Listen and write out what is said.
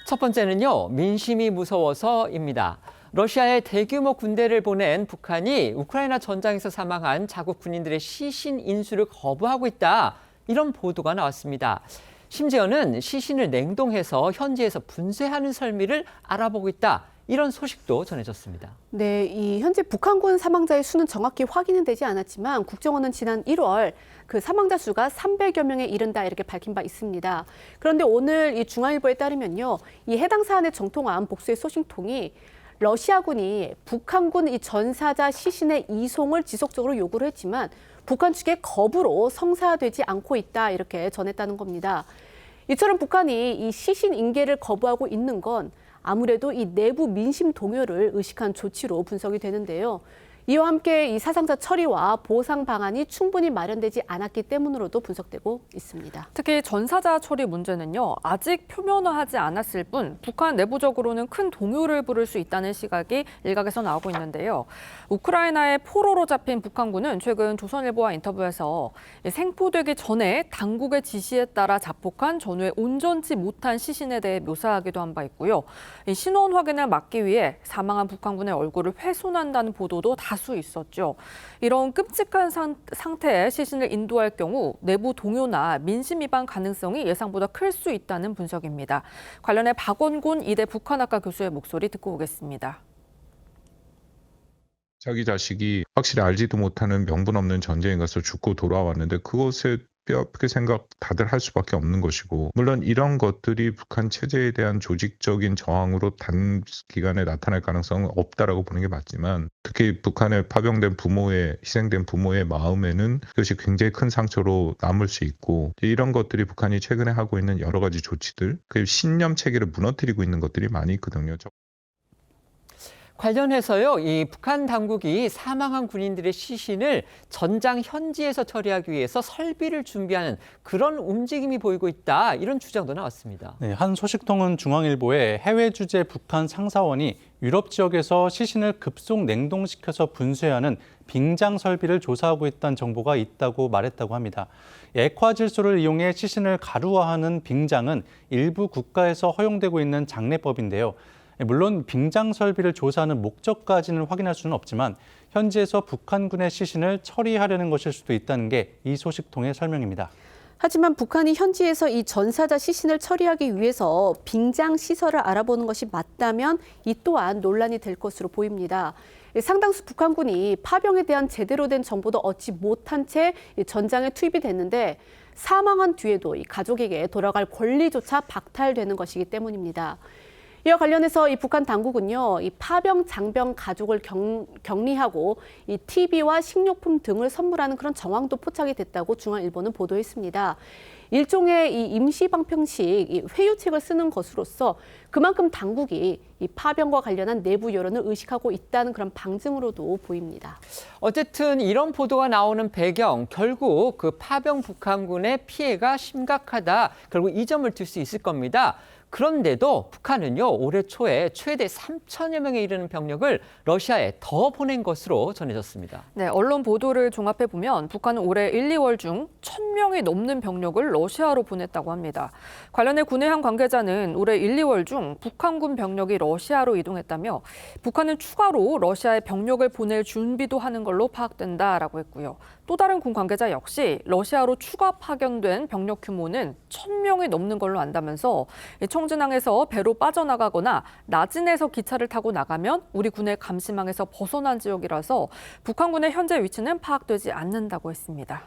첫 번째는요, 민심이 무서워서입니다. 러시아에 대규모 군대를 보낸 북한이 우크라이나 전장에서 사망한 자국 군인들의 시신 인수를 거부하고 있다. 이런 보도가 나왔습니다. 심지어는 시신을 냉동해서 현지에서 분쇄하는 설미를 알아보고 있다. 이런 소식도 전해졌습니다. 네, 현재 북한군 사망자의 수는 정확히 확인은 되지 않았지만 국정원은 지난 1월 그 사망자 수가 300여 명에 이른다 이렇게 밝힌 바 있습니다. 그런데 오늘 이 중앙일보에 따르면요, 이 해당 사안을 정통한 복수의 소식통이 러시아군이 북한군 이 전사자 시신의 이송을 지속적으로 요구를 했지만 북한 측의 거부로 성사되지 않고 있다 이렇게 전했다는 겁니다. 이처럼 북한이 이 시신 인계를 거부하고 있는 건 아무래도 이 내부 민심 동요를 의식한 조치로 분석이 되는데요. 이와 함께 이 사상자 처리와 보상 방안이 충분히 마련되지 않았기 때문으로도 분석되고 있습니다. 특히 전사자 처리 문제는요, 아직 표면화하지 않았을 뿐 북한 내부적으로는 큰 동요를 부를 수 있다는 시각이 일각에서 나오고 있는데요. 우크라이나의 포로로 잡힌 북한군은 최근 조선일보와 인터뷰에서 생포되기 전에 당국의 지시에 따라 자폭한 전후에 온전치 못한 시신에 대해 묘사하기도 한 바 있고요. 이 신원 확인을 막기 위해 사망한 북한군의 얼굴을 훼손한다는 보도도 다수 있었죠. 이런 끔찍한 상태의 시신을 인도할 경우 내부 동요나 민심 위반 가능성이 예상보다 클 수 있다는 분석입니다. 관련해 박원곤 이대 북한학과 교수의 목소리 듣고 오겠습니다. 자기 자식이 확실히 알지도 못하는 명분 없는 전쟁에 가서 죽고 돌아왔는데 그것에 뼈아프게 생각 다들 할 수밖에 없는 것이고, 물론 이런 것들이 북한 체제에 대한 조직적인 저항으로 단기간에 나타날 가능성은 없다라고 보는 게 맞지만, 특히 북한에 파병된 부모의 희생된 부모의 마음에는 그것이 굉장히 큰 상처로 남을 수 있고, 이런 것들이 북한이 최근에 하고 있는 여러 가지 조치들, 그 신념 체계를 무너뜨리고 있는 것들이 많이 있거든요. 관련해서요, 이 북한 당국이 사망한 군인들의 시신을 전장 현지에서 처리하기 위해서 설비를 준비하는 그런 움직임이 보이고 있다. 이런 주장도 나왔습니다. 네, 한 소식통은 중앙일보에 해외 주재 북한 상사원이 유럽 지역에서 시신을 급속 냉동시켜서 분쇄하는 빙장 설비를 조사하고 있다는 정보가 있다고 말했다고 합니다. 액화 질소를 이용해 시신을 가루화하는 빙장은 일부 국가에서 허용되고 있는 장례법인데요. 물론 빙장 설비를 조사하는 목적까지는 확인할 수는 없지만 현지에서 북한군의 시신을 처리하려는 것일 수도 있다는 게 이 소식통의 설명입니다. 하지만 북한이 현지에서 이 전사자 시신을 처리하기 위해서 빙장 시설을 알아보는 것이 맞다면 이 또한 논란이 될 것으로 보입니다. 상당수 북한군이 파병에 대한 제대로 된 정보도 얻지 못한 채 전장에 투입이 됐는데 사망한 뒤에도 이 가족에게 돌아갈 권리조차 박탈되는 것이기 때문입니다. 이와 관련해서 이 북한 당국은요, 이 파병 장병 가족을 격리하고 이 TV와 식료품 등을 선물하는 그런 정황도 포착이 됐다고 중앙일보는 보도했습니다. 일종의 이 임시방편식 이 회유책을 쓰는 것으로서 그만큼 당국이 이 파병과 관련한 내부 여론을 의식하고 있다는 그런 방증으로도 보입니다. 어쨌든 이런 보도가 나오는 배경, 결국 그 파병 북한군의 피해가 심각하다. 결국 이 점을 들 수 있을 겁니다. 그런데도 북한은요, 올해 초에 최대 3천여 명에 이르는 병력을 러시아에 더 보낸 것으로 전해졌습니다. 네, 언론 보도를 종합해 보면 북한은 올해 1, 2월 중 1,000명이 넘는 병력을 러시아로 보냈다고 합니다. 관련해 군의 한 관계자는 올해 1, 2월 중 북한군 병력이 러시아로 이동했다며 북한은 추가로 러시아에 병력을 보낼 준비도 하는 걸로 파악된다라고 했고요. 또 다른 군 관계자 역시 러시아로 추가 파견된 병력 규모는 1,000명이 넘는 걸로 안다면서 청진항에서 배로 빠져나가거나 나진에서 기차를 타고 나가면 우리 군의 감시망에서 벗어난 지역이라서 북한군의 현재 위치는 파악되지 않는다고 했습니다.